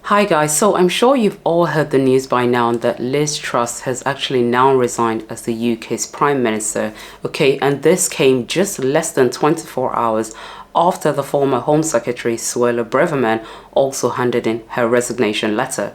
Hi guys, so I'm sure you've all heard the news by now that Liz Truss has actually now resigned as the UK's Prime Minister, okay, and this came just less than 24 hours after the former Home Secretary Suella Braverman also handed in her resignation letter.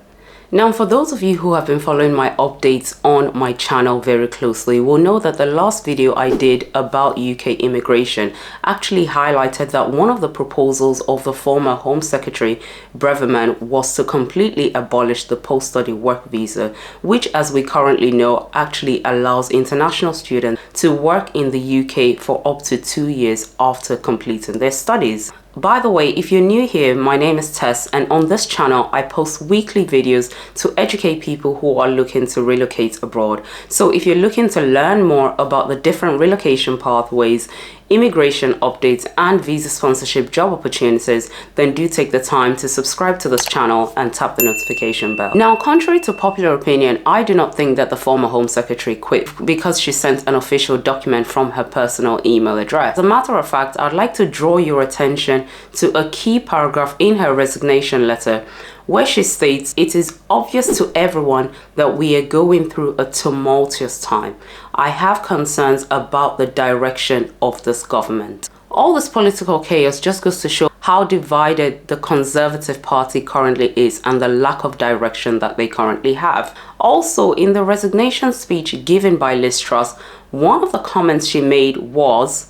Now, for those of you who have been following my updates on my channel very closely will know that the last video I did about UK immigration actually highlighted that one of the proposals of the former Home Secretary Braverman was to completely abolish the post-study work visa, which, as we currently know, actually allows international students to work in the UK for up to 2 years after completing their studies. By the way, if you're new here, my name is Tess, and on this channel I post weekly videos to educate people who are looking to relocate abroad. So if you're looking to learn more about the different relocation pathways, immigration updates and visa sponsorship job opportunities, then do take the time to subscribe to this channel and tap the notification bell. Now, contrary to popular opinion, I do not think that the former Home Secretary quit because she sent an official document from her personal email address. As a matter of fact, I'd like to draw your attention to a key paragraph in her resignation letter where she states, "It is obvious to everyone that we are going through a tumultuous time. I have concerns about the direction of this government." All this political chaos just goes to show how divided the Conservative Party currently is and the lack of direction that they currently have. Also, in the resignation speech given by Liz Truss, one of the comments she made was,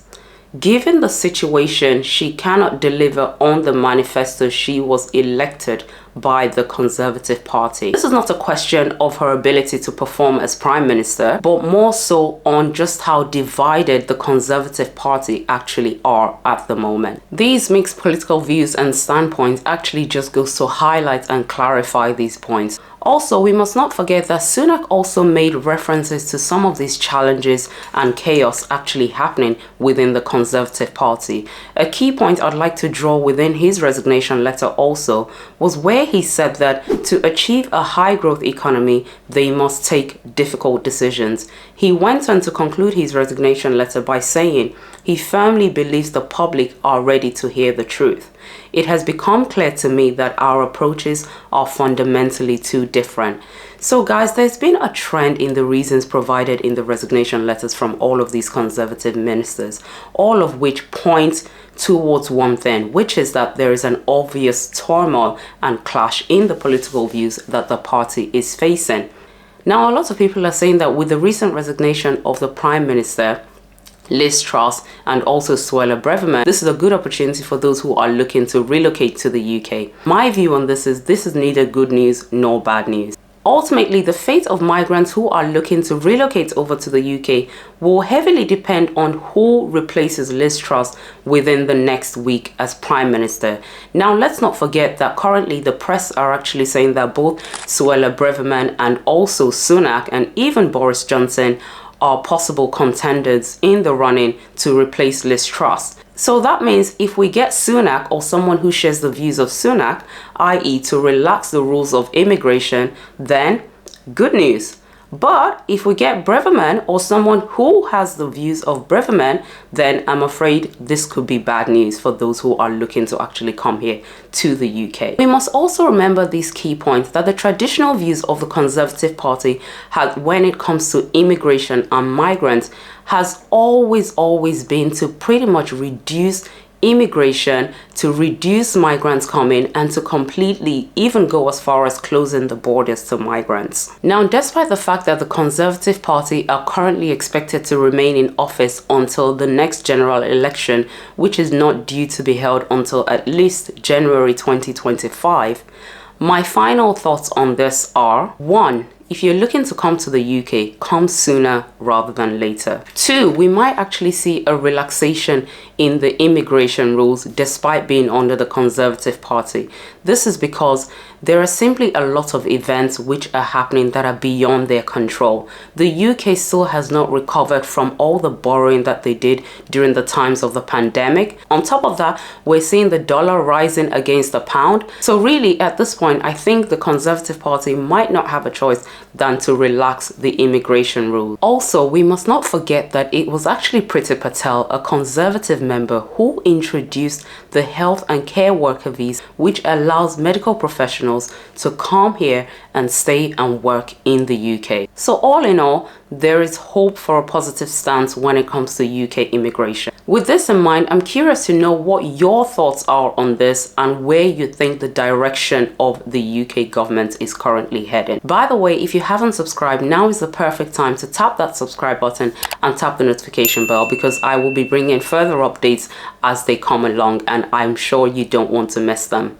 given the situation, she cannot deliver on the manifesto she was elected by the Conservative Party. This is not a question of her ability to perform as Prime Minister, but more so on just how divided the Conservative Party actually are at the moment. These mixed political views and standpoints actually just goes to highlight and clarify these points. Also, we must not forget that Sunak also made references to some of these challenges and chaos actually happening within the Conservative Party. A key point I'd like to draw within his resignation letter also was where he said that to achieve a high growth economy, they must take difficult decisions. He went on to conclude his resignation letter by saying he firmly believes the public are ready to hear the truth. It has become clear to me that our approaches are fundamentally too different. So guys, there's been a trend in the reasons provided in the resignation letters from all of these Conservative ministers, all of which point towards one thing, which is that there is an obvious turmoil and clash in the political views that the party is facing. Now, a lot of people are saying that with the recent resignation of the Prime Minister, Liz Truss, and also Suella Braverman, this is a good opportunity for those who are looking to relocate to the UK. My view on this is neither good news nor bad news. Ultimately, the fate of migrants who are looking to relocate over to the UK will heavily depend on who replaces Liz Truss within the next week as Prime Minister. Now, let's not forget that currently the press are actually saying that both Suella Braverman and also Sunak and even Boris Johnson are possible contenders in the running to replace Liz Truss. So that means if we get Sunak or someone who shares the views of Sunak, i.e. to relax the rules of immigration, then good news. But if we get Braverman or someone who has the views of Braverman, then I'm afraid this could be bad news for those who are looking to actually come here to the UK. We must also remember these key points, that the traditional views of the Conservative Party when it comes to immigration and migrants has always been to pretty much reduce immigration, to reduce migrants coming, and to completely even go as far as closing the borders to migrants. Now, despite the fact that the Conservative Party are currently expected to remain in office until the next general election, which is not due to be held until at least January 2025, my final thoughts on this are: 1. If you're looking to come to the UK, come sooner rather than later. 2, we might actually see a relaxation in the immigration rules despite being under the Conservative Party. This is because there are simply a lot of events which are happening that are beyond their control. The UK still has not recovered from all the borrowing that they did during the times of the pandemic. On top of that, we're seeing the dollar rising against the pound. So really, at this point, I think the Conservative Party might not have a choice than to relax the immigration rules. Also, we must not forget that it was actually Priti Patel, a Conservative member, who introduced the Health and Care Worker Visa, which allows medical professionals to come here and stay and work in the UK. So all in all, there is hope for a positive stance when it comes to UK immigration. With this in mind, I'm curious to know what your thoughts are on this and where you think the direction of the UK government is currently heading. By the way, if you haven't subscribed, now is the perfect time to tap that subscribe button and tap the notification bell, because I will be bringing further updates as they come along and I'm sure you don't want to miss them.